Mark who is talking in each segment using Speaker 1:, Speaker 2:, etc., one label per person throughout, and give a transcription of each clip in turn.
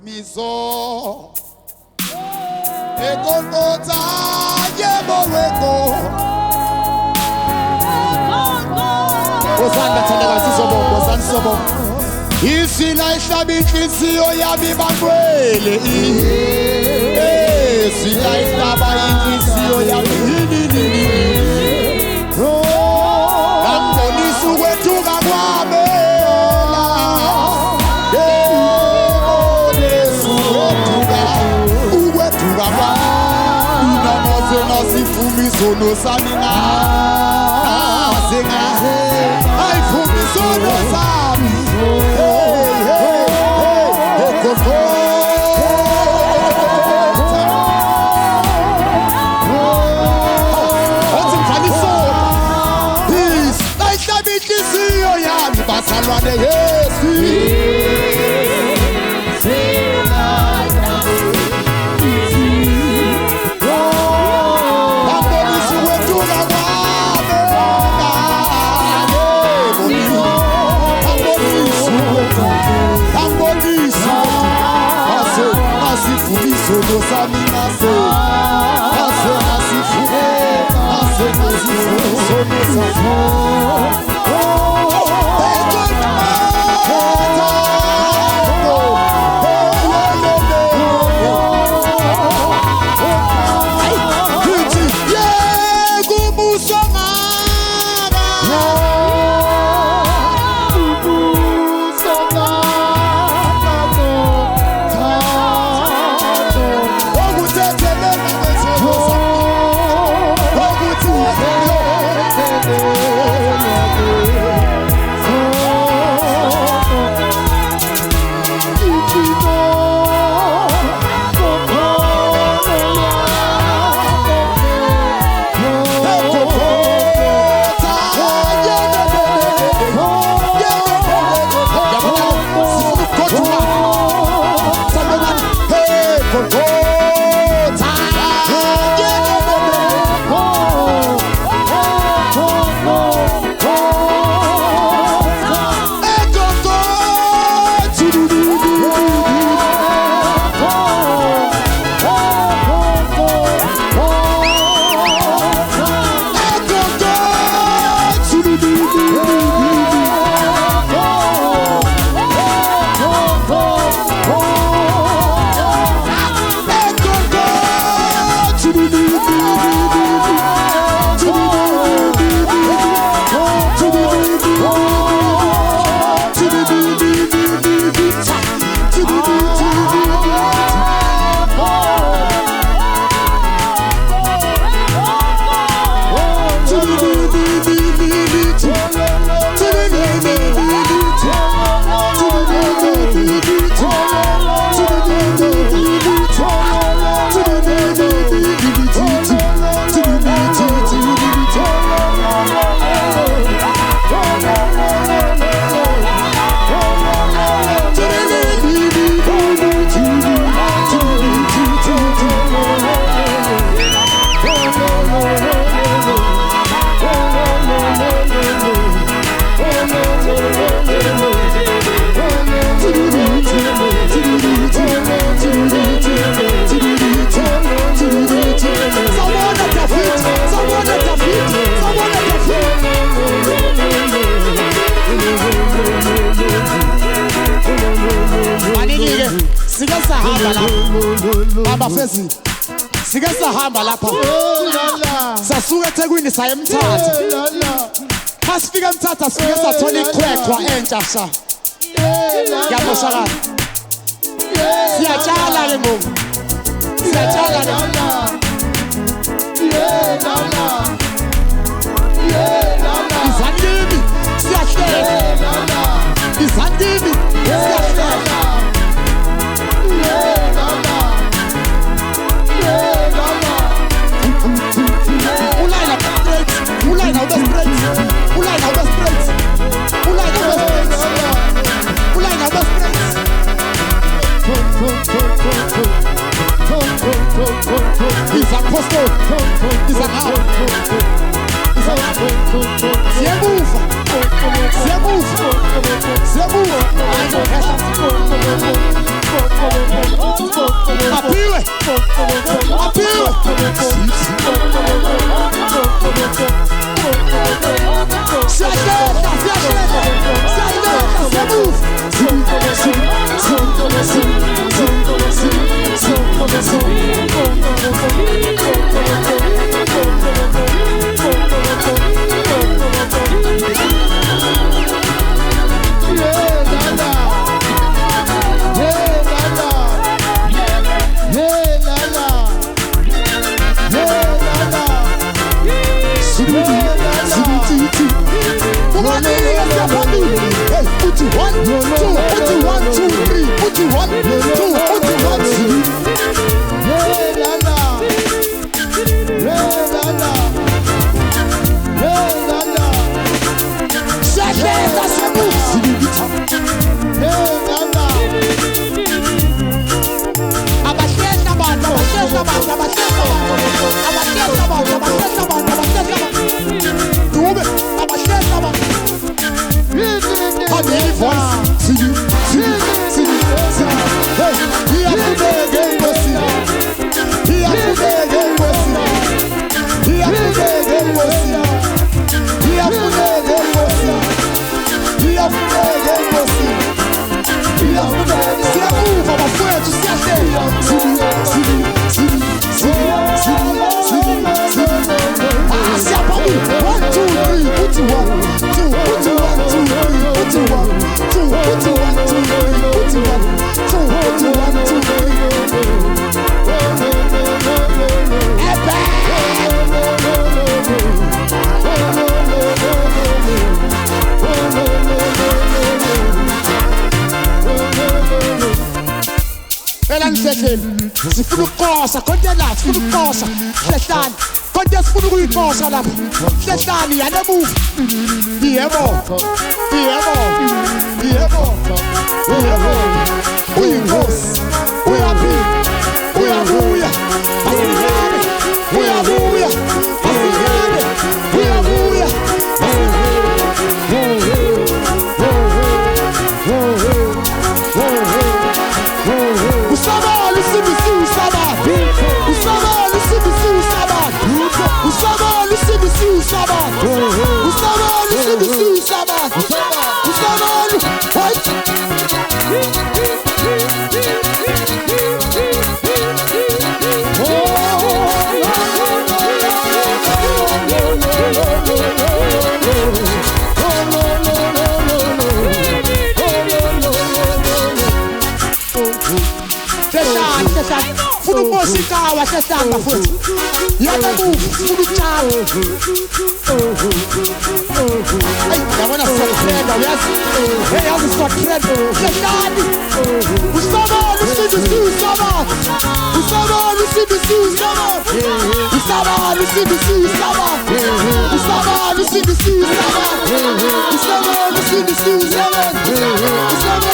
Speaker 1: Mizo Ekokota Yeboweko Ozanda tendeka sisobo Ozanda sobo Isila ishabinhlisiyo yami bangwele Isila ihlaba inhlisiyo yami Ngambonisa ukwethuka kwami Sono samina zinga ai fumi sono sami ekofo othi mfani sono peace ayishabitisiyo yami basalwane Yesu Sono samina se ase asifu ase asifu sono samina Abafezi sike sahamba lapha sasuka eThekwini saya eMthatha masifika eMthatha sifike sathola iqhwethwa entsha sha yamoshakala siyatshala ke ngoku siyatshala izandimi siyahlela izandimi siyahlela He's a apostle. He's a now. C'est Se fu no cosa, quando è là, se fu no cosa, Satan, quando è fu no cosa là, Satan, he had a move, he ever, we goes, we are big, we are booyah, we are booyah, we are booyah. Full music, I was just down the foot. You have to move, full child. Hey, I want to start trend, yes? Hey, I want to start trend. Just down. Gustavo, listen to you, Gustavo. Gustavo, listen to you, Gustavo. Gustavo, listen to you, Gustavo. Gustavo, listen to you, Gustavo. Gustavo, listen to you, Gustavo. Gustavo,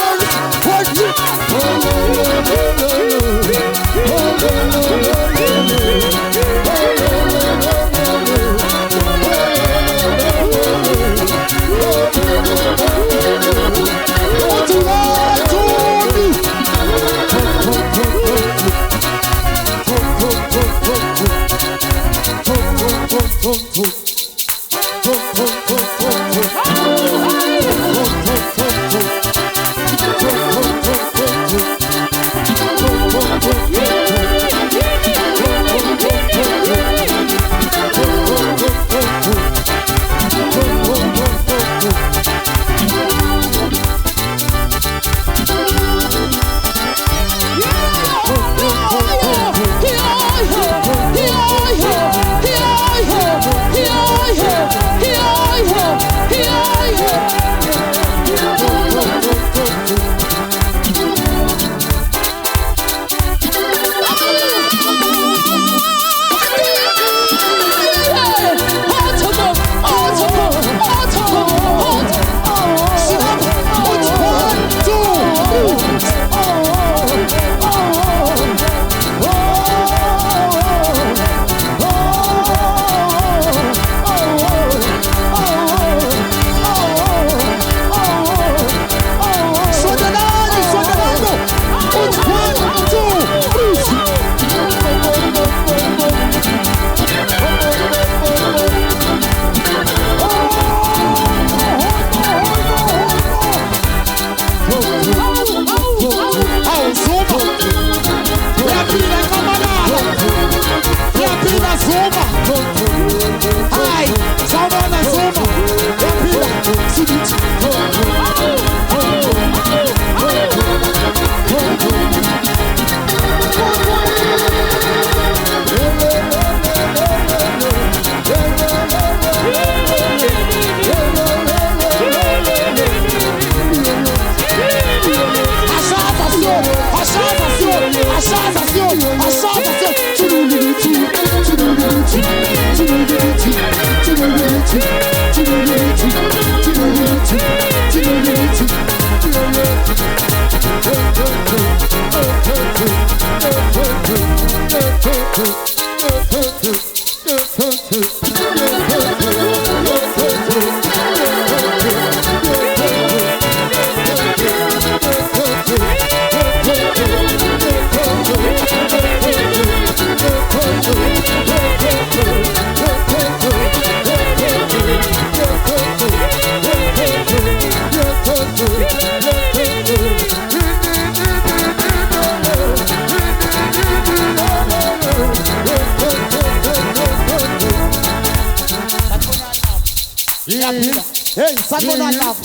Speaker 1: Hey, Sango not laugh.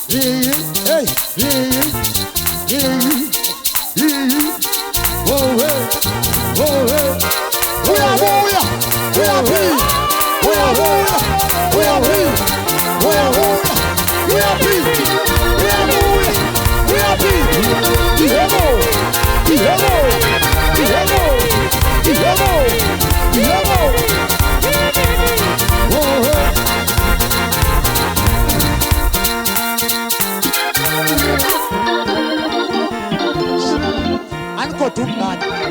Speaker 1: Hey, oh, hey, oh, hey. We are warrior. We are free. We are warrior. We are free. We are warrior. We are free. We are warrior. We are free. Diego. Diego. Diego. Diego. Diego. Oh, hey. Uncle took that.